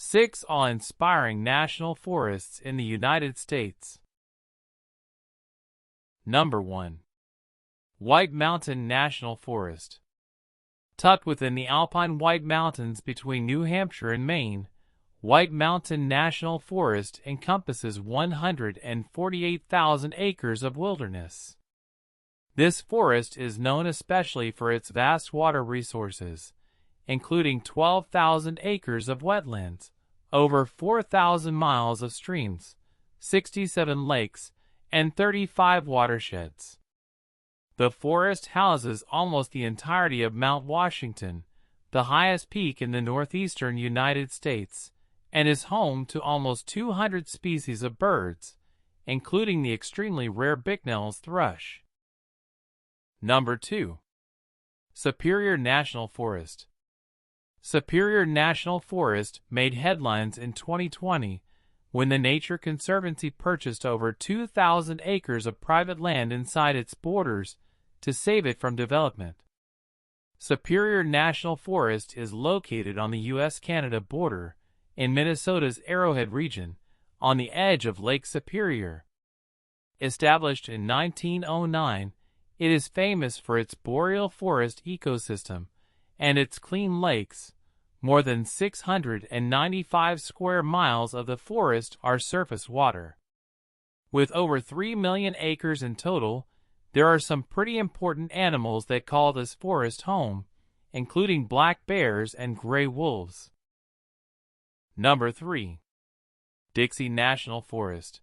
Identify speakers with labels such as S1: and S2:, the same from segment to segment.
S1: 6 awe-inspiring national forests in the United States. Number 1. White Mountain National Forest. Tucked within the alpine White Mountains between New Hampshire and Maine, White Mountain National Forest encompasses 148,000 acres of wilderness. This forest is known especially for its vast water resources, including 12,000 acres of wetlands, over 4,000 miles of streams, 67 lakes, and 35 watersheds. The forest houses almost the entirety of Mount Washington, the highest peak in the northeastern United States, and is home to almost 200 species of birds, including the extremely rare Bicknell's thrush. Number 2. Superior National Forest. Superior National Forest made headlines in 2020 when the Nature Conservancy purchased over 2,000 acres of private land inside its borders to save it from development. Superior National Forest is located on the U.S.-Canada border in Minnesota's Arrowhead region, on the edge of Lake Superior. Established in 1909, it is famous for its boreal forest ecosystem and its clean lakes. More than 695 square miles of the forest are surface water. With over 3 million acres in total, there are some pretty important animals that call this forest home, including black bears and gray wolves. Number 3. Dixie National Forest.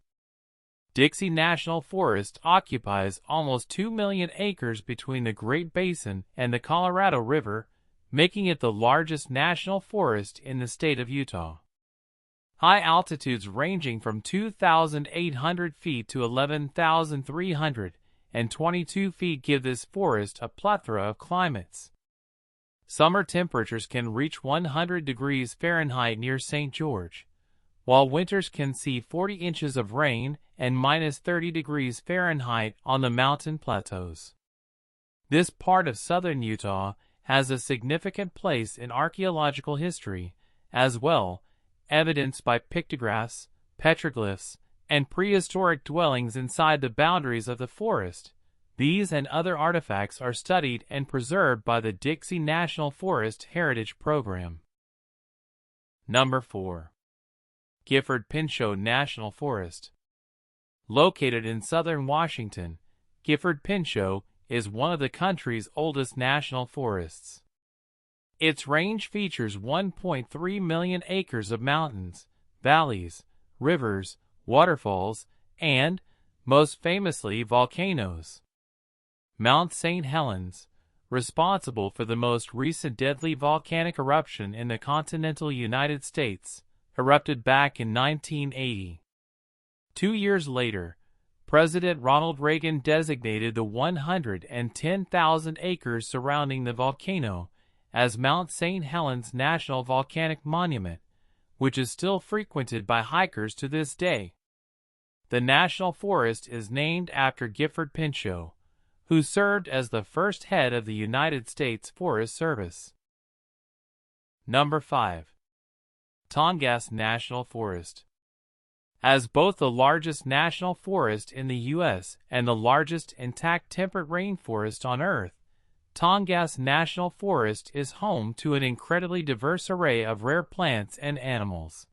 S1: Dixie National Forest occupies almost 2 million acres between the Great Basin and the Colorado River, making it the largest national forest in the state of Utah. High altitudes ranging from 2,800 feet to 11,322 feet give this forest a plethora of climates. Summer temperatures can reach 100 degrees Fahrenheit near St. George, while winters can see 40 inches of rain and minus 30 degrees Fahrenheit on the mountain plateaus. This part of southern Utah has a significant place in archaeological history, as well, evidenced by pictographs, petroglyphs, and prehistoric dwellings inside the boundaries of the forest. These and other artifacts are studied and preserved by the Dixie National Forest Heritage Program. Number 4. Gifford Pinchot National Forest. Located in southern Washington, Gifford Pinchot is one of the country's oldest national forests. Its range features 1.3 million acres of mountains, valleys, rivers, waterfalls, and, most famously, volcanoes. Mount St. Helens, responsible for the most recent deadly volcanic eruption in the continental United States, erupted back in 1980. 2 years later, President Ronald Reagan designated the 110,000 acres surrounding the volcano as Mount St. Helens National Volcanic Monument, which is still frequented by hikers to this day. The national forest is named after Gifford Pinchot, who served as the first head of the United States Forest Service. Number 5. Tongass National Forest. As both the largest national forest in the U.S. and the largest intact temperate rainforest on Earth, Tongass National Forest is home to an incredibly diverse array of rare plants and animals.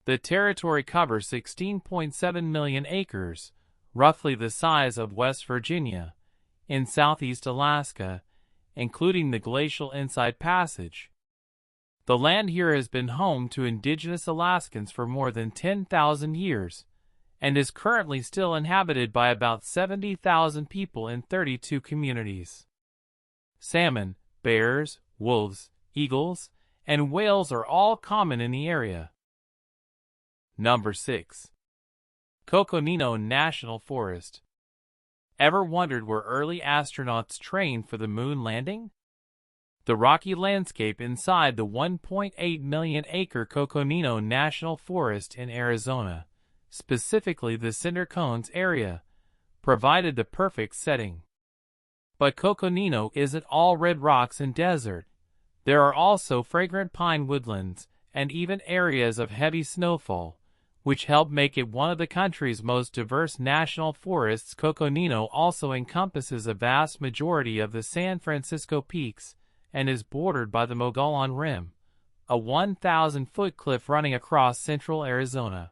S1: The territory covers 16.7 million acres, roughly the size of West Virginia, in southeast Alaska, including the glacial Inside Passage. The land here has been home to indigenous Alaskans for more than 10,000 years, and is currently still inhabited by about 70,000 people in 32 communities. Salmon, bears, wolves, eagles, and whales are all common in the area. Number 6. Coconino National Forest. Ever wondered where early astronauts trained for the moon landing? The rocky landscape inside the 1.8 million acre Coconino National Forest in Arizona, specifically the Cinder Cones area, provided the perfect setting. But Coconino isn't all red rocks and desert. There are also fragrant pine woodlands and even areas of heavy snowfall, which help make it one of the country's most diverse national forests. Coconino also encompasses a vast majority of the San Francisco Peaks and is bordered by the Mogollon Rim, a 1,000-foot cliff running across central Arizona.